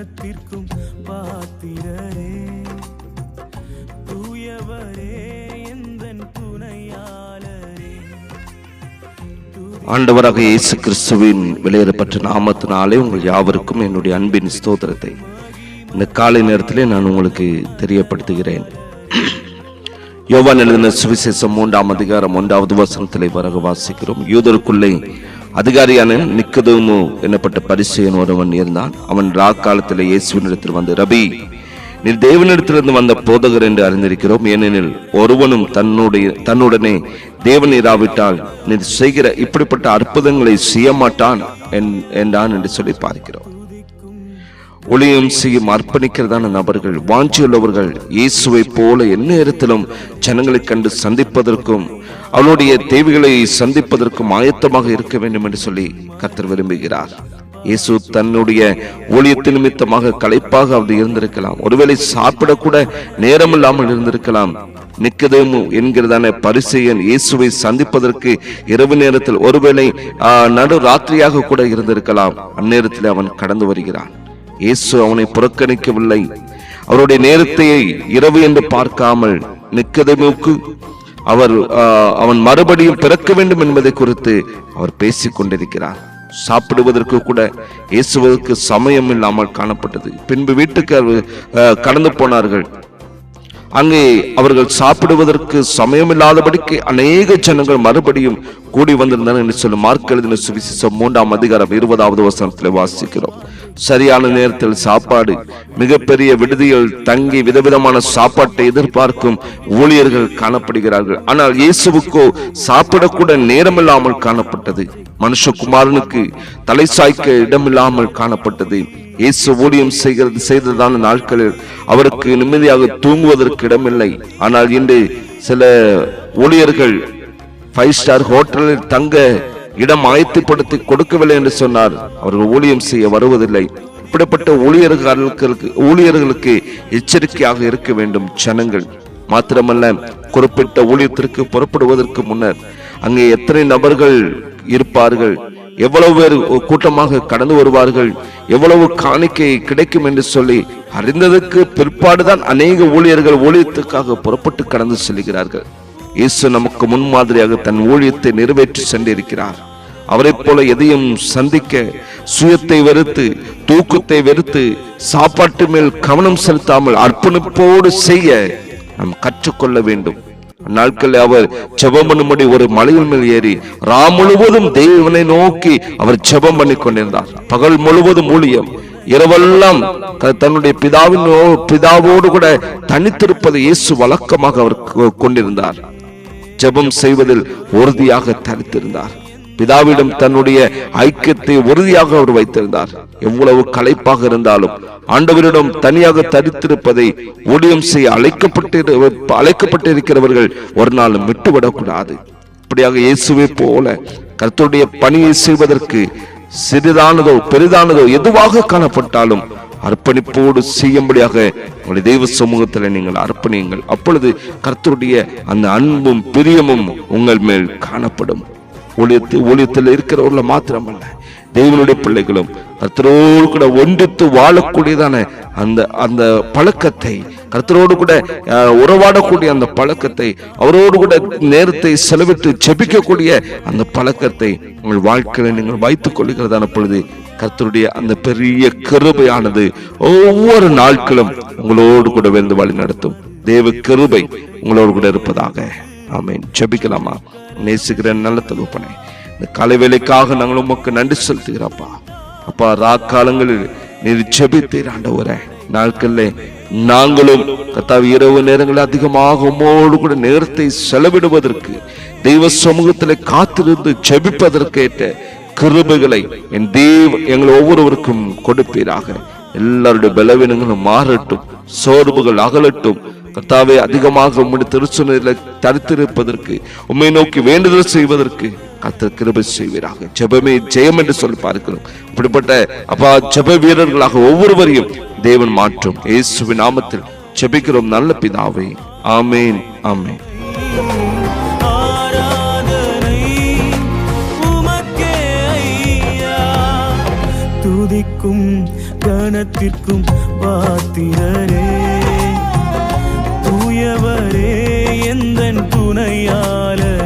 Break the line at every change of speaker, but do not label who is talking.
கனத்திற்கும் பாத்திரரே, தூயவரே எந்தன் துணையாளரே.
ஆண்டவராக இயேசு கிறிஸ்துவின் வெளியேறப்பட்ட நாமத்தினாலே உங்கள் யாவருக்கும் என்னுடைய அன்பின் ஸ்தோத்திரத்தை இந்த காலை நேரத்திலே நான் உங்களுக்கு தெரியப்படுத்துகிறேன். யோவான் எழுதின சுவிசேஷம் 3ஆம் அதிகாரம் 1வது வசனத்திலே வரக வாசிக்கிறோம். யூதருக்குள்ளே அதிகாரியான நிக்கதேமு என்னப்பட்ட பரிசேயன் ஒருவன் இருந்தான். அவன் ராக்காலத்திலே இயேசுவினிடத்தில் வந்து, ரபி, நீர் தேவனிடத்திலிருந்து வந்த போதகர் என்று அறிந்திருக்கிறோம். ஏனெனில் ஒருவனும் தன்னுடனே தேவன் இராவிட்டால் நீர் செய்கிற இப்படிப்பட்ட அற்புதங்களை செய்ய மாட்டான் என்றான் என்று சொல்லி பார்க்கிறோம். ஒளியும் செய்யும் அர்ப்பணிக்கிறதான நபர்கள், வாஞ்சியுள்ளவர்கள், இயேசுவை போல எந்நேரத்திலும் ஜனங்களை கண்டு சந்திப்பதற்கும் அவளுடைய தேவைகளை சந்திப்பதற்கும் ஆயத்தமாக இருக்க வேண்டும் என்று சொல்லி கர்த்தர் விரும்புகிறார். இயேசு தன்னுடைய ஊழியத்தின் நிமித்தமாக களைப்பாக அவர் இருந்திருக்கலாம். ஒருவேளை சாப்பிடக்கூட நேரம் இல்லாமல் இருந்திருக்கலாம். நிக்கதேமு என்கிறதான பரிசேயன் இயேசுவை சந்திப்பதற்கு இரவு நேரத்தில் ஒருவேளை நடு ராத்திரியாக கூட இருந்திருக்கலாம். அந்நேரத்தில் அவன் கடந்து வருகிறான். இயேசு அவனை புறக்கணிக்கவில்லை. அவருடைய நேரத்தை இரவு என்று பார்க்காமல் நிக்கதேமுக்கு அவன் மறுபடியும் பிறக்க வேண்டும் என்பதை குறித்து அவர் பேசிக் கொண்டிருக்கிறார். சாப்பிடுவதற்கு கூட இயேசுவதற்கு சமயம் இல்லாமல் காணப்பட்டது. பின்பு வீட்டுக்கு கடந்து போனார்கள். அங்கே அவர்கள் சாப்பிடுவதற்கு சமயம் இல்லாதபடிக்கு அநேக ஜனங்கள் மறுபடியும் கூடி வந்திருந்தனர் என்று சொல்லும் மார்க் எழுதின சுவிசேஷம் 3ஆம் அதிகாரம் 20வது வசனத்தில் வாசிக்கிறோம். சரியான நேரத்தில் சாப்பாடு. மிகப்பெரிய விடுதியில் தங்கி விதவிதமான சாப்பாட்டை எதிர்பார்க்கும் ஊழியர்கள் காணப்படுகிறார்கள். ஆனால் இயேசுவுக்கோ சாப்பிடக்கூட நேரமில்லாமல் காணப்பட்டது. மனுஷகுமாரனுக்கு தலை சாய்க்க இடமில்லாமல் காணப்பட்டது. இயேசு ஊழியம் செய்ததான நாட்களில் அவருக்கு நிம்மதியாக தூங்குவதற்கு இடமில்லை. ஆனால் இன்று சில ஊழியர்கள் 5 ஸ்டார் ஹோட்டலில் தங்க இடம் ஆயத்தப்படுத்தி கொடுக்கவில்லை என்று சொன்னார். அவர்கள் ஊழியம் செய்ய வருவதில்லை. இப்படிப்பட்ட ஊழியர்களுக்கு எச்சரிக்கையாக இருக்க வேண்டும் ஜனங்கள். மாத்திரமல்ல, குறிப்பிட்ட ஊழியத்திற்கு புறப்படுவதற்கு முன்னர் அங்கே எத்தனை நபர்கள் இருப்பார்கள், எவ்வளவு பேர் கூட்டமாக கடந்து வருவார்கள், எவ்வளவு காணிக்கை கிடைக்கும் என்று சொல்லி அறிந்ததற்கு பிற்பாடுதான் அநேக ஊழியர்கள் ஊழியத்துக்காக புறப்பட்டு கடந்து செல்கிறார்கள். இயேசு நமக்கு முன்மாதிரியாக தன் ஊழியத்தை நிறைவேற்றி சென்றிருக்கிறார். அவரை போல எதையும் சந்திக்க சுயத்தை வெறுத்து, தூக்கத்தை வெறுத்து, சாப்பாட்டு மேல் கவனம் செலுத்தாமல் அர்ப்பணிப்போடு செய்ய நாம் கற்றுக்கொள்ள வேண்டும். நாட்களில் அவர் ஜெபம் பண்ணும்படி ஒரு மலையின் மேல் ஏறி முழுவதும் தேவனை நோக்கி அவர் ஜெபம் பண்ணி கொண்டிருந்தார். பகல் முழுவதும் ஊழியம், இரவெல்லாம் தன்னுடைய பிதாவோடு கூட தனித்திருப்பதை இயேசு வழக்கமாக அவர் கொண்டிருந்தார். ஜெபம் செய்வதில் உறுதியாக தரித்திருந்தார். பிதாவிடம் தன்னுடைய ஐக்கியத்தை உறுதியாக அவர் வைத்திருந்தார். எவ்வளவு களைப்பாக இருந்தாலும் ஆண்டவரிடம் தனியாக தரித்திருப்பதை ஊழியம் செய்ய அழைக்கப்பட்டிருக்கிறவர்கள் ஒரு நாளும் விட்டுவிடக்கூடாது. இப்படியாக இயேசுவை போல கர்த்தருடைய பணியை செய்வதற்கு சிறிதானதோ பெரிதானதோ எதுவாக காணப்பட்டாலும் அர்ப்பணிப்போடு செய்யும்படியாக உங்களுடைய தெய்வ சமூகத்தில் நீங்கள் அர்ப்பணியுங்கள். அப்பொழுது கர்த்தருடைய அந்த அன்பும் பிரியமும் உங்கள் மேல் காணப்படும். ஊழியத்தில் இருக்கிறவர்கள் மாத்திரமல்ல, தேவனுடைய பிள்ளைகளும் கர்த்தரோடு கூட ஒன்றித்து வாழக்கூடியதான அந்த பழக்கத்தை, கர்த்தரோடு கூட உறவாடக்கூடிய அந்த பழக்கத்தை, அவரோடு கூட நேரத்தை செலவிட்டு ஜெபிக்கக்கூடிய அந்த பழக்கத்தை உங்கள் வாழ்க்கையில நீங்கள் வைத்துக் கொள்கிறதான பொழுது கர்த்தருடைய அந்த பெரிய கிருபையானது ஒவ்வொரு நாட்களும் உங்களோடு கூட வந்து வழி நடத்தும். தேவ கிருபை உங்களோடு கூட இருப்பதாக. ஆமென். ஜெபிக்கலாமா? நேசிக்கிற நல்ல தகப்பனே, இந்த காலை வேளைக்காக நாங்கள் உமக்கு நன்றி செலுத்துகிறப்பா. அப்பா, ராக்காலங்களில் நீர் ஜெபித்தீர் ஆண்டவரே. நாட்களில் நாங்களும் கர்த்தாவே இரவு நேரங்களில் அதிகமாக உம்மோடு கூட நேரத்தை செலவிடுவதற்கு, தெய்வ சமூகத்தில் காத்திருந்து ஜெபிப்பதற்கேற்ற கிருபைகளை என் எங்கள் ஒவ்வொருவருக்கும் கொடுப்பீராக. எல்லாருடைய பலவீனங்களும் மாறட்டும், சோர்வுகள் அகலட்டும். கர்த்தாவே, அதிகமாக உம்முடைய திருச்சொல்லில் தரித்திருப்பதற்கு, உம்மை நோக்கி வேண்டுதல் செய்வதற்கு கர்த்தர் கிருபை செய்வீராக. ஜெபமே ஜெயம் என்று சொல்லி பார்க்கிறோம். இப்படிப்பட்ட அப்பா ஜெப வீரர்களாக ஒவ்வொருவரையும் தேவன் மாற்றும். இயேசுவின் நாமத்தில் ஜெபிக்கிறோம் நல்ல பிதாவே. ஆமேன், ஆமேன்.
துதிக்கும் கனத்திற்கும் பாத்திரரே, தூயவரே எந்தன் துணையாளரே,